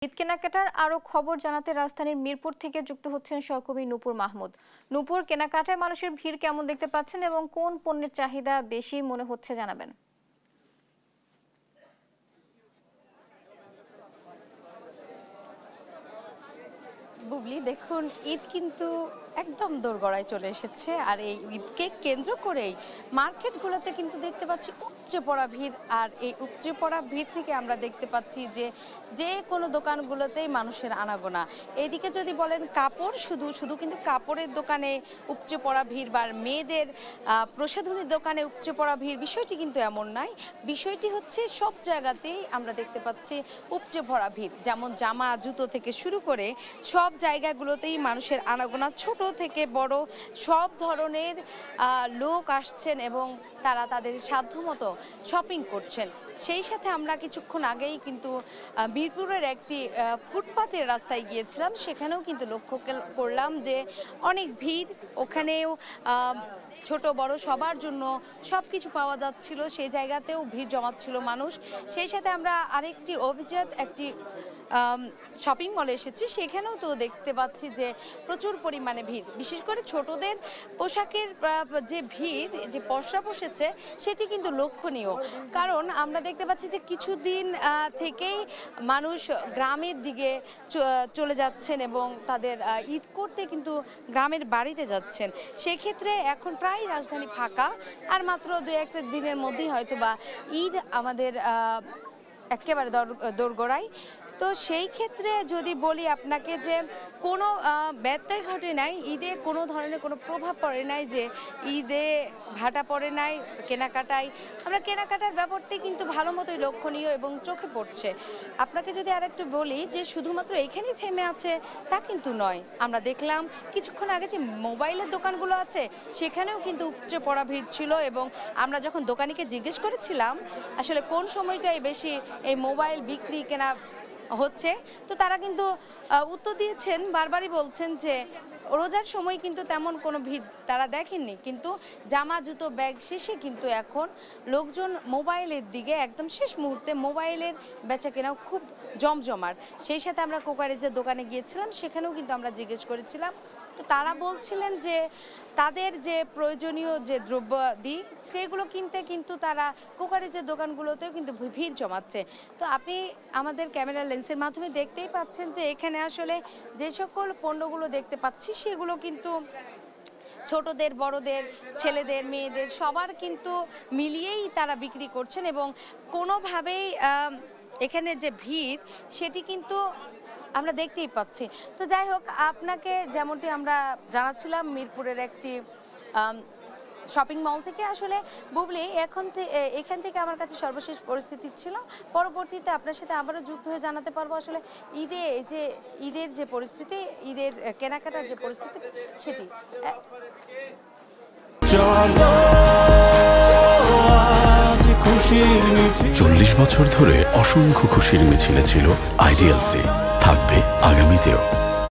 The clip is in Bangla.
ঈদ কেনাকাটার আরো খবর জানাতে রাজধানীর মিরপুর থেকে যুক্ত হচ্ছেন সহকর্মী নূপুর মাহমুদ। নূপুর, কেনাকাটায় মানুষের ভিড় কেমন দেখতে পাচ্ছেন এবং কোন পণ্যের চাহিদা বেশি মনে হচ্ছে জানাবেন। বুবলি, দেখুন ঈদ কিন্তু একদম দোরগোড়ায় চলে এসেছে। আর এই ঈদকে কেন্দ্র করেই মার্কেটগুলোতে কিন্তু দেখতে পাচ্ছি উপচে পড়া ভিড়। আর এই উপচে পড়া ভিড় থেকে আমরা দেখতে পাচ্ছি যে কোনো দোকানগুলোতেই মানুষের আনাগোনা। এইদিকে যদি বলেন কাপড়, শুধু কিন্তু কাপড়ের দোকানে উপচে পড়া ভিড় বা মেয়েদের প্রসাধনীর দোকানে উপচে পড়া ভিড়, বিষয়টি কিন্তু এমন নয়। বিষয়টি হচ্ছে সব জায়গাতেই আমরা দেখতে পাচ্ছি উপচে পড়া ভিড়। যেমন জামা, জুতো থেকে শুরু করে সব জায়গাগুলোতেই মানুষের আনাগোনা। ছোট থেকে বড় সব ধরনের লোক আসছেন এবং তারা তাদের সাধ্যমতো শপিং করছেন। সেই সাথে আমরা কিছুক্ষণ আগেই কিন্তু মিরপুরের একটি ফুটপাতের রাস্তায় গিয়েছিলাম, সেখানেও কিন্তু লক্ষ্য করলাম যে অনেক ভিড়। ওখানেও ছোট বড় সবার জন্য সব কিছু পাওয়া যাচ্ছিল, সেই জায়গাতেও ভিড় জমাচ্ছিল মানুষ। সেই সাথে আমরা আরেকটি অভিজাত একটি শপিং মলে এসেছি, সেখানেও তো দেখতে পাচ্ছি যে প্রচুর পরিমাণে ভিড়। বিশেষ করে ছোটদের পোশাকের যে ভিড়, যে পসরা বসেছে, সেটি কিন্তু লক্ষণীয়। কারণ আমরা দেখতে পাচ্ছি যে কিছুদিন থেকেই মানুষ গ্রামের দিকে চলে যাচ্ছেন এবং তাদের ঈদ করতে কিন্তু গ্রামের বাড়িতে যাচ্ছেন। সেক্ষেত্রে এখন প্রায় রাজধানী ফাঁকা, আর মাত্র 2-1 দিনের মধ্যেই হয়তো বা ঈদ আমাদের একেবারে দোরগোড়ায়। তো সেই ক্ষেত্রে যদি বলি আপনাকে যে কোনো ব্যত্যয় ঘটে নাই, ঈদে কোনো ধরনের কোনো প্রভাব পড়ে নাই, যে ঈদে ভাটা পড়ে নাই কেনাকাটায়। আমরা কেনাকাটার ব্যাপারটি কিন্তু ভালো মতোই লক্ষণীয় এবং চোখে পড়ছে। আপনাকে যদি আর একটু বলি যে শুধুমাত্র এইখানেই থেমে আছে তা কিন্তু নয়। আমরা দেখলাম কিছুক্ষণ আগে যে মোবাইলের দোকানগুলো আছে, সেখানেও কিন্তু উপচে পড়া ভিড় ছিল। এবং আমরা যখন দোকানিকে জিজ্ঞেস করেছিলাম আসলে কোন সময়টাই বেশি এই মোবাইল বিক্রি কেনা হচ্ছে, তো তারা কিন্তু উত্তর দিয়েছেন, বারবারই বলছেন যে রোজার সময় কিন্তু তেমন কোনো ভিড় তারা দেখেননি, কিন্তু জামা, জুতো, ব্যাগ শেষে কিন্তু এখন লোকজন মোবাইলের দিকে, একদম শেষ মুহূর্তে মোবাইলের বেচা কেনাও খুব জমজমাট। সেই সাথে আমরা কোকারেজের দোকানে গিয়েছিলাম, সেখানেও কিন্তু আমরা জিজ্ঞেস করেছিলাম, তো তারা বলছিলেন যে তাদের যে প্রয়োজনীয় যে দ্রব্যাদি সেগুলো কিনতে কিন্তু তারা কোকারেজের দোকানগুলোতেও কিন্তু ভিড় জমাচ্ছে। তো আপনি আমাদের ক্যামেরা লেন্সের মাধ্যমে দেখতেই পাচ্ছেন যে এখানে আসলে যে সকল পণ্যগুলো দেখতে পাচ্ছি সেগুলো কিন্তু ছোটদের, বড়দের, ছেলেদের, মেয়েদের সবার কিন্তু মিলিয়েই তারা বিক্রি করছেন। এবং কোনোভাবেই এখানে যে ভিড় সেটি কিন্তু আমরা দেখতেই পাচ্ছি। তো যাই হোক, আপনাকে যেমনটি আমরা জানাচ্ছিলাম মিরপুরের একটি শপিং মল থেকে, আসলে বুবলি এখান থেকে আমার কাছে সর্বশেষ পরিস্থিতি ছিল। পরবর্তীতে আপনার সাথে আবারও যুক্ত হয়ে জানাতে পারবো আসলে ঈদের যে পরিস্থিতি, ঈদের কেনাকাটার যে পরিস্থিতি সেটি। 40 বছর ধরে অসংখ্য খুশির মিছিলে ছিল আইডিএলসি, থাকবে আগামীতেও।